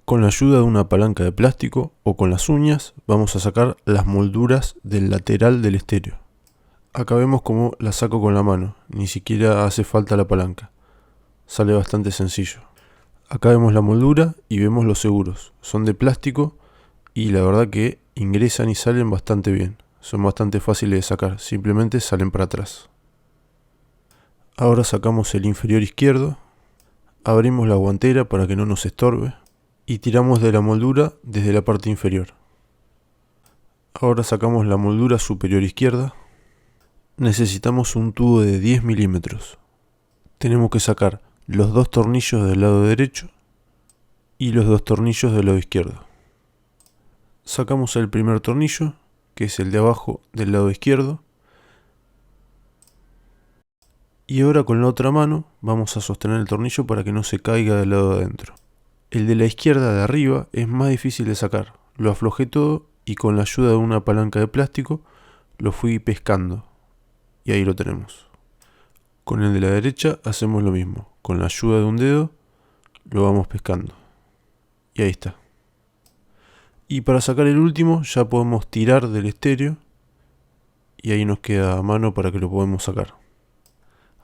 Con la ayuda de una palanca de plástico o con las uñas vamos a sacar las molduras del lateral del estéreo. Acá vemos cómo la saco con la mano, ni siquiera hace falta la palanca. Sale bastante sencillo. Acá vemos la moldura y vemos los seguros. Son de plástico y la verdad que ingresan y salen bastante bien. Son bastante fáciles de sacar, simplemente salen para atrás. Ahora sacamos el inferior izquierdo, abrimos la guantera para que no nos estorbe y tiramos de la moldura desde la parte inferior. Ahora sacamos la moldura superior izquierda. Necesitamos un tubo de 10 milímetros. Tenemos que sacar los dos tornillos del lado derecho y los dos tornillos del lado izquierdo. Sacamos el primer tornillo, que es el de abajo del lado izquierdo. Y ahora con la otra mano vamos a sostener el tornillo para que no se caiga del lado de adentro. El de la izquierda de arriba es más difícil de sacar. Lo aflojé todo y con la ayuda de una palanca de plástico lo fui pescando. Y ahí lo tenemos. Con el de la derecha hacemos lo mismo. Con la ayuda de un dedo lo vamos pescando. Y ahí está. Y para sacar el último ya podemos tirar del estéreo. Y ahí nos queda a mano para que lo podamos sacar.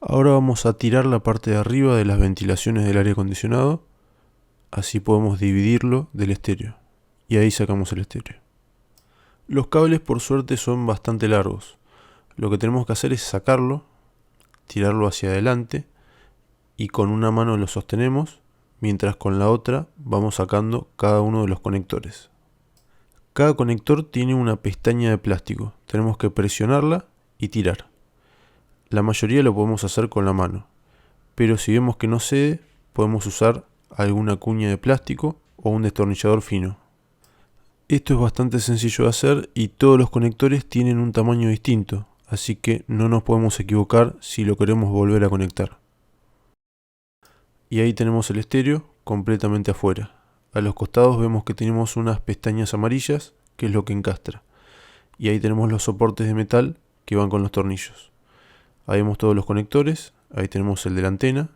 Ahora vamos a tirar la parte de arriba de las ventilaciones del aire acondicionado. Así podemos dividirlo del estéreo. Y ahí sacamos el estéreo. Los cables por suerte son bastante largos. Lo que tenemos que hacer es sacarlo, tirarlo hacia adelante y con una mano lo sostenemos, mientras con la otra vamos sacando cada uno de los conectores. Cada conector tiene una pestaña de plástico. Tenemos que presionarla y tirar. La mayoría lo podemos hacer con la mano, pero si vemos que no cede, podemos usar alguna cuña de plástico o un destornillador fino. Esto es bastante sencillo de hacer y todos los conectores tienen un tamaño distinto, así que no nos podemos equivocar si lo queremos volver a conectar. Y ahí tenemos el estéreo completamente afuera. A los costados vemos que tenemos unas pestañas amarillas, que es lo que encastra. Y ahí tenemos los soportes de metal que van con los tornillos. Ahí vemos todos los conectores, ahí tenemos el de la antena,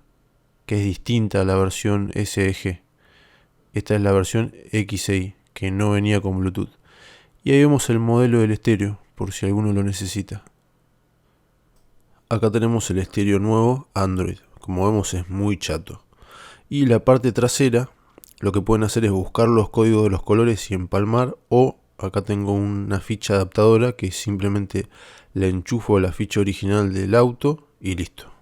que es distinta a la versión SEG. Esta es la versión XI, que no venía con Bluetooth. Y ahí vemos el modelo del estéreo, por si alguno lo necesita. Acá tenemos el estéreo nuevo Android, como vemos es muy chato. Y la parte trasera, lo que pueden hacer es buscar los códigos de los colores y empalmar, o acá tengo una ficha adaptadora que simplemente le enchufo a la ficha original del auto y listo.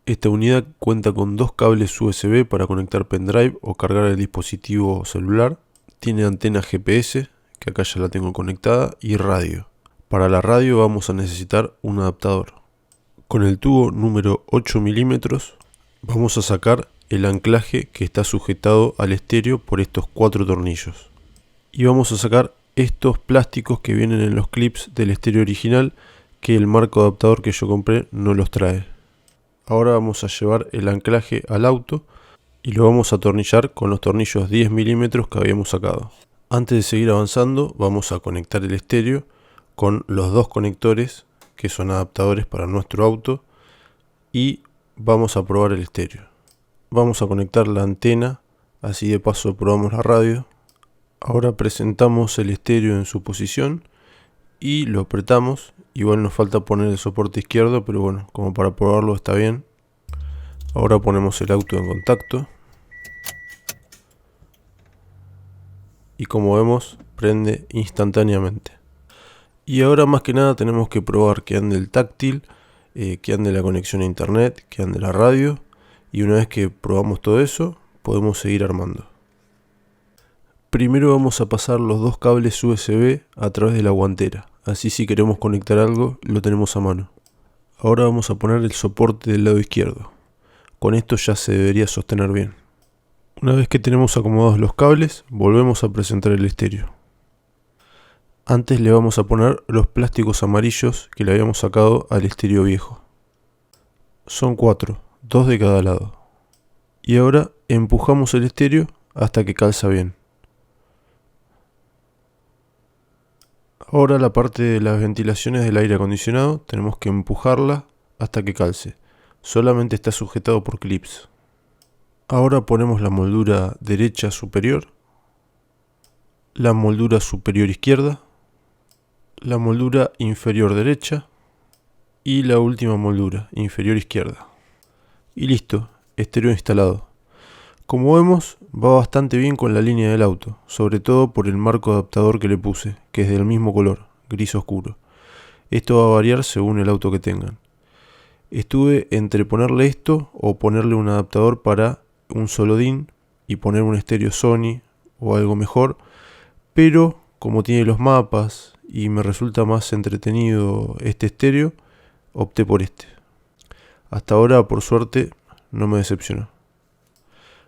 Esta unidad cuenta con dos cables USB para conectar pendrive o cargar el dispositivo celular. Tiene antena GPS, que acá ya la tengo conectada, y radio. Para la radio vamos a necesitar un adaptador. Con el tubo número 8 milímetros vamos a sacar el anclaje que está sujetado al estéreo por estos 4 tornillos. Y vamos a sacar estos plásticos que vienen en los clips del estéreo original, que el marco adaptador que yo compré no los trae. Ahora vamos a llevar el anclaje al auto y lo vamos a atornillar con los tornillos 10 milímetros que habíamos sacado. Antes de seguir avanzando vamos a conectar el estéreo con los dos conectores que son adaptadores para nuestro auto y vamos a probar el estéreo. Vamos a conectar la antena, así de paso probamos la radio. Ahora presentamos el estéreo en su posición y lo apretamos. Igual nos falta poner el soporte izquierdo, pero bueno, como para probarlo está bien. Ahora ponemos el auto en contacto. Y como vemos, prende instantáneamente. Y ahora más que nada tenemos que probar que ande el táctil, que ande la conexión a internet, que ande la radio. Y una vez que probamos todo eso, podemos seguir armando. Primero vamos a pasar los dos cables USB a través de la guantera. Así si queremos conectar algo, lo tenemos a mano. Ahora vamos a poner el soporte del lado izquierdo. Con esto ya se debería sostener bien. Una vez que tenemos acomodados los cables, volvemos a presentar el estéreo. Antes le vamos a poner los plásticos amarillos que le habíamos sacado al estéreo viejo. Son 4, 2 de cada lado. Y ahora empujamos el estéreo hasta que calza bien. Ahora la parte de las ventilaciones del aire acondicionado tenemos que empujarla hasta que calce. Solamente está sujetado por clips. Ahora ponemos la moldura derecha superior la moldura superior izquierda, la moldura inferior derecha y la última moldura inferior izquierda. Y listo, estéreo instalado. Como vemos, va bastante bien con la línea del auto, sobre todo por el marco adaptador que le puse, que es del mismo color, gris oscuro. Esto va a variar según el auto que tengan. Estuve entre ponerle esto o ponerle un adaptador para un solo DIN y poner un estéreo Sony o algo mejor, pero como tiene los mapas y me resulta más entretenido este estéreo, opté por este. Hasta ahora, por suerte, no me decepcionó.